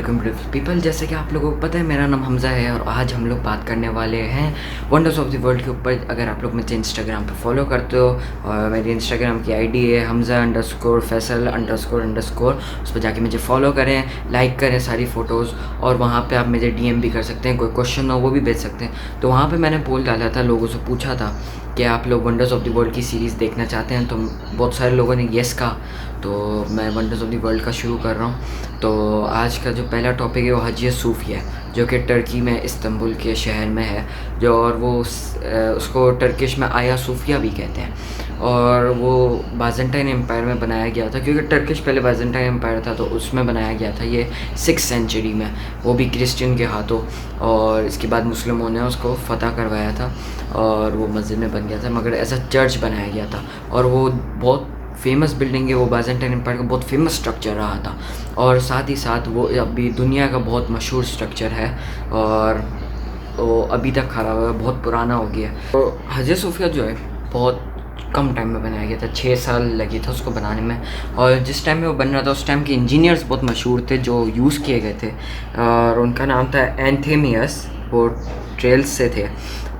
Welcome beautiful people. जैसे कि आप लोगों को पता है मेरा नाम हमज़ा है और आज हम लोग बात करने वाले हैं वंडर्स ऑफ द वर्ल्ड के ऊपर। अगर आप लोग मुझे इंस्टाग्राम पे फॉलो करते हो और मेरी इंस्टाग्राम की आईडी है हमज़ा_फैसल___, उस पर जाके मुझे फॉलो करें, लाइक करें सारी फ़ोटोज़, और वहाँ पे आप मुझे डीएम भी कर सकते हैं, कोई क्वेश्चन हो वो भी भेज सकते हैं। तो वहाँ पे मैंने पोल डाला था, लोगों से पूछा था कि आप लोग वंडर्स ऑफ द वर्ल्ड की सीरीज़ देखना चाहते हैं, तो बहुत सारे लोगों ने येस कहा। तो मैं वंडर्स ऑफ द वर्ल्ड का शुरू कर रहा हूँ। तो आज का जो पहला टॉपिक है वो हाजिया सूफिया है, जो कि टर्की में इस्तांबुल के शहर में है, जो और वो उसको टर्किश में आया सूफिया भी कहते हैं। और वो बाजेंटाइन एम्पायर में बनाया गया था, क्योंकि टर्किश पहले बाजेंटाइन एम्पायर था, तो उसमें बनाया गया था ये 6th सेंचुरी में, वो भी क्रिश्चियन के हाथों। और इसके बाद मुस्लिमों ने उसको फ़तह करवाया था और वो मस्जिद में बन गया था, मगर एज अ चर्च बनाया गया था। और वो बहुत फेमस बिल्डिंग है, वो बाजेंटाइन एम्पायर का बहुत फेमस स्ट्रक्चर रहा था, और साथ ही साथ वो अभी दुनिया का बहुत मशहूर स्ट्रक्चर है और वो अभी तक खड़ा हुआ है, बहुत पुराना हो गया है। तो हाजिया सूफिया जो है बहुत कम टाइम में बनाया गया था, 6 साल लगे थे उसको बनाने में। और जिस टाइम में वो बन रहा था उस टाइम के इंजीनियर्स बहुत मशहूर थे जो यूज़ किए गए थे, और उनका नाम था एंथेमियस, वो ट्रेल्स से थे,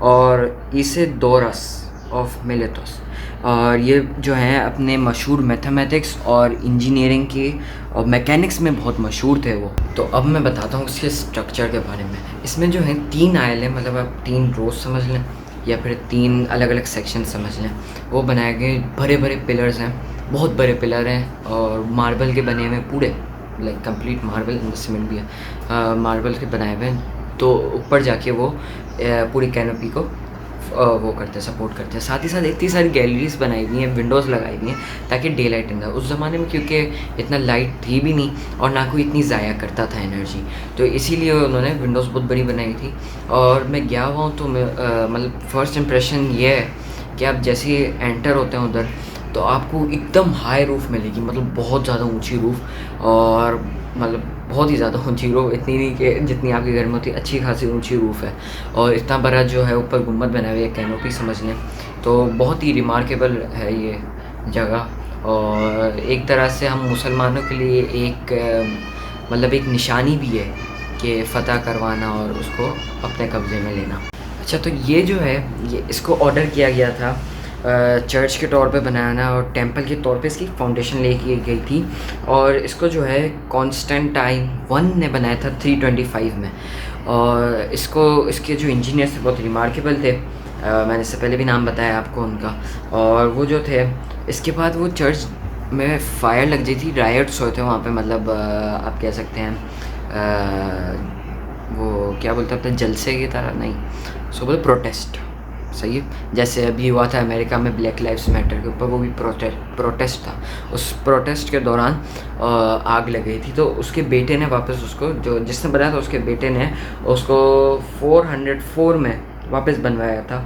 और इसेडोरस ऑफ मिलेटोस। और ये जो हैं अपने मशहूर मैथमेटिक्स और इंजीनियरिंग की और मैकेनिक्स में बहुत मशहूर थे वो। तो अब मैं बताता हूँ उसके स्ट्रक्चर के बारे में। इसमें जो है 3 आयल हैं, मतलब आप 3 रोज समझ लें या फिर 3 अलग अलग सेक्शन समझ लें। वो बनाए गए बड़े बड़े पिलर्स हैं, बहुत बड़े पिलर हैं, और मार्बल के बने हुए पूरे, लाइक कंप्लीट मार्बल, सीमेंट भी है, मार्बल के बनाए हुए हैं। तो ऊपर जाके वो पूरी कैनोपी को वो करते हैं, सपोर्ट करते हैं। साथ ही साथ इतनी सारी गैलरीज बनाई हुई हैं, विंडोज़ लगाई हुई हैं, ताकि डे लाइट ना, उस ज़माने में क्योंकि इतना लाइट थी भी नहीं और ना कोई इतनी ज़ाया करता था एनर्जी, तो इसीलिए उन्होंने विंडोज़ बहुत बड़ी बनाई थी। और मैं गया हुआ हूँ तो मैं मतलब फ़र्स्ट इम्प्रेशन ये है कि आप जैसे ही एंटर होते हैं उधर, तो आपको एकदम हाई रूफ़ मिलेगी, मतलब बहुत ज़्यादा ऊँची रूफ़, और मतलब बहुत ही ज़्यादा ऊंची रूफ़, इतनी नहीं कि जितनी आपके घर में होती, अच्छी खासी ऊंची रूफ़ है। और इतना बड़ा जो है ऊपर गुम्बद बना हुआ है, कैनोपी समझ लें। तो बहुत ही रिमार्केबल है ये जगह, और एक तरह से हम मुसलमानों के लिए एक मतलब एक निशानी भी है कि फ़तह करवाना और उसको अपने कब्ज़े में लेना। अच्छा, तो ये जो है ये इसको ऑर्डर किया गया था चर्च के तौर पे बनाना, और टेंपल के तौर पे इसकी फाउंडेशन लेके गई थी। और इसको जो है कॉन्स्टेंटाइन 1 ने बनाया था 325 में। और इसको इसके जो इंजीनियर्स थे बहुत रिमार्केबल थे, मैंने इससे पहले भी नाम बताया आपको उनका। और वो जो थे, इसके बाद वो चर्च में फायर लग गई थी, रायट्स हुए थे वहाँ पे, मतलब आप कह सकते हैं वो क्या बोलते हैं अपने जलसे की तरह नहीं, उसको बोलते प्रोटेस्ट, सही है। जैसे अभी हुआ था अमेरिका में ब्लैक लाइव्स मैटर के ऊपर, वो भी प्रोटेस्ट था। उस प्रोटेस्ट के दौरान आग लग गई थी, तो उसके बेटे ने वापस उसको, जो जिसने बनाया था उसके बेटे ने उसको 404 में वापस बनवाया था।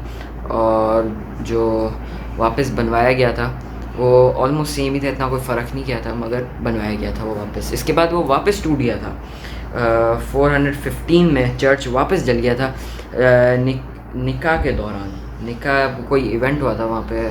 और जो वापस बनवाया गया था वो ऑलमोस्ट सेम ही था, इतना कोई फ़र्क नहीं किया था, मगर बनवाया गया था वो वापस। इसके बाद वो वापस टूट गया था। 415 में चर्च वापस जल गया था, निका के दौरान। निका कोई इवेंट हुआ था वहाँ पे,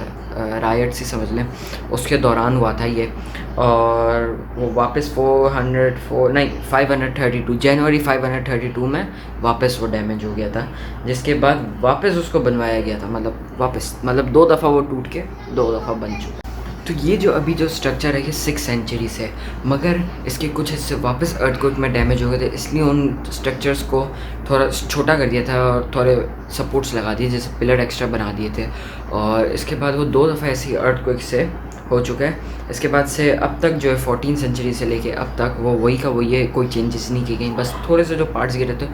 रायट्स ही समझ लें, उसके दौरान हुआ था ये। और वो वापस 532 जनवरी 532 में वापस वो डैमेज हो गया था, जिसके बाद वापस उसको बनवाया गया था, मतलब वापस, मतलब 2 दफ़ा वो टूट के 2 दफ़ा बन चुका। तो ये जो अभी जो स्ट्रक्चर है ये 6th सेंचुरी से, मगर इसके कुछ हिस्से वापस अर्थक्वेक में डैमेज हो गए थे, इसलिए उन स्ट्रक्चर्स को थोड़ा छोटा कर दिया था और थोड़े सपोर्ट्स लगा दिए, जैसे पिलर एक्स्ट्रा बना दिए थे। और इसके बाद वो 2 दफ़ा ऐसी अर्थक्वेक से हो चुका है। इसके बाद से अब तक जो है 14th सेंचुरी से लेके अब तक वो वही का वही है, कोई चेंजेस नहीं की गई, बस थोड़े से जो पार्ट्स गिरे थे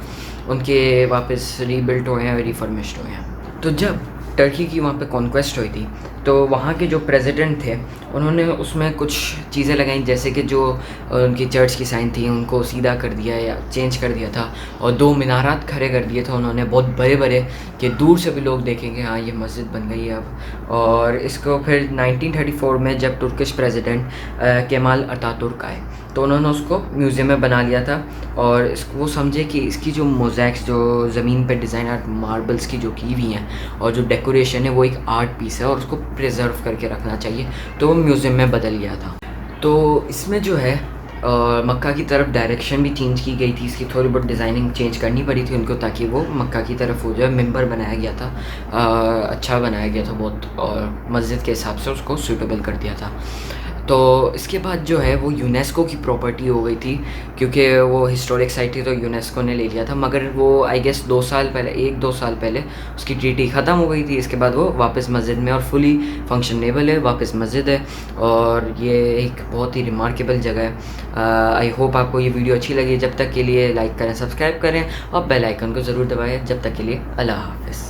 उनके वापस रीबिल्ट हुए हैं, रिफॉर्मिश्ड हुए हैं। तो जब टर्की की वहाँ पे कॉन्क्वेस्ट हुई थी, तो वहाँ के जो प्रेसिडेंट थे उन्होंने उसमें कुछ चीज़ें लगाई, जैसे कि जो उनकी चर्च की साइन थी उनको सीधा कर दिया या चेंज कर दिया था, और 2 मीनारात खड़े कर दिए थे उन्होंने, बहुत बड़े बड़े, कि दूर से भी लोग देखेंगे हाँ ये मस्जिद बन गई है अब। और इसको फिर 1934 में जब तुर्किश प्रेसिडेंट केमाल अतातुर्क आए, तो उन्होंने उसको म्यूज़ियम में बना लिया था। और इसको वो समझे कि इसकी जो मोज़ैक्स, जो ज़मीन पे डिज़ाइन आर्ट मार्बल्स की जो की हुई हैं, और जो डेकोरेशन है वो एक आर्ट पीस है और उसको प्रिजर्व करके रखना चाहिए, तो वो म्यूज़ियम में बदल गया था। तो इसमें जो है और मक्का की तरफ डायरेक्शन भी चेंज की गई थी, इसकी थोड़ी बहुत डिज़ाइनिंग चेंज करनी पड़ी थी उनको, ताकि वो मक्का की तरफ हो जाए। मिंबर बनाया गया था, अच्छा बनाया गया था बहुत, और मस्जिद के हिसाब से उसको सूटेबल कर दिया था। तो इसके बाद जो है वो यूनेस्को की प्रॉपर्टी हो गई थी, क्योंकि वो हिस्टोरिक साइट थी तो यूनेस्को ने ले लिया था। मगर वो आई गेस 2 साल पहले, 1-2 साल पहले उसकी ट्रीटी ख़त्म हो गई थी। इसके बाद वो वापस मस्जिद में और फुली फंक्शनेबल है, वापस मस्जिद है। और ये एक बहुत ही रिमार्केबल जगह है। आई होप आपको ये वीडियो अच्छी लगी। जब तक के लिए लाइक करें, सब्सक्राइब करें और बेल आइकन को ज़रूर दबाएं। जब तक के लिए अल्लाह हाफ़िज़।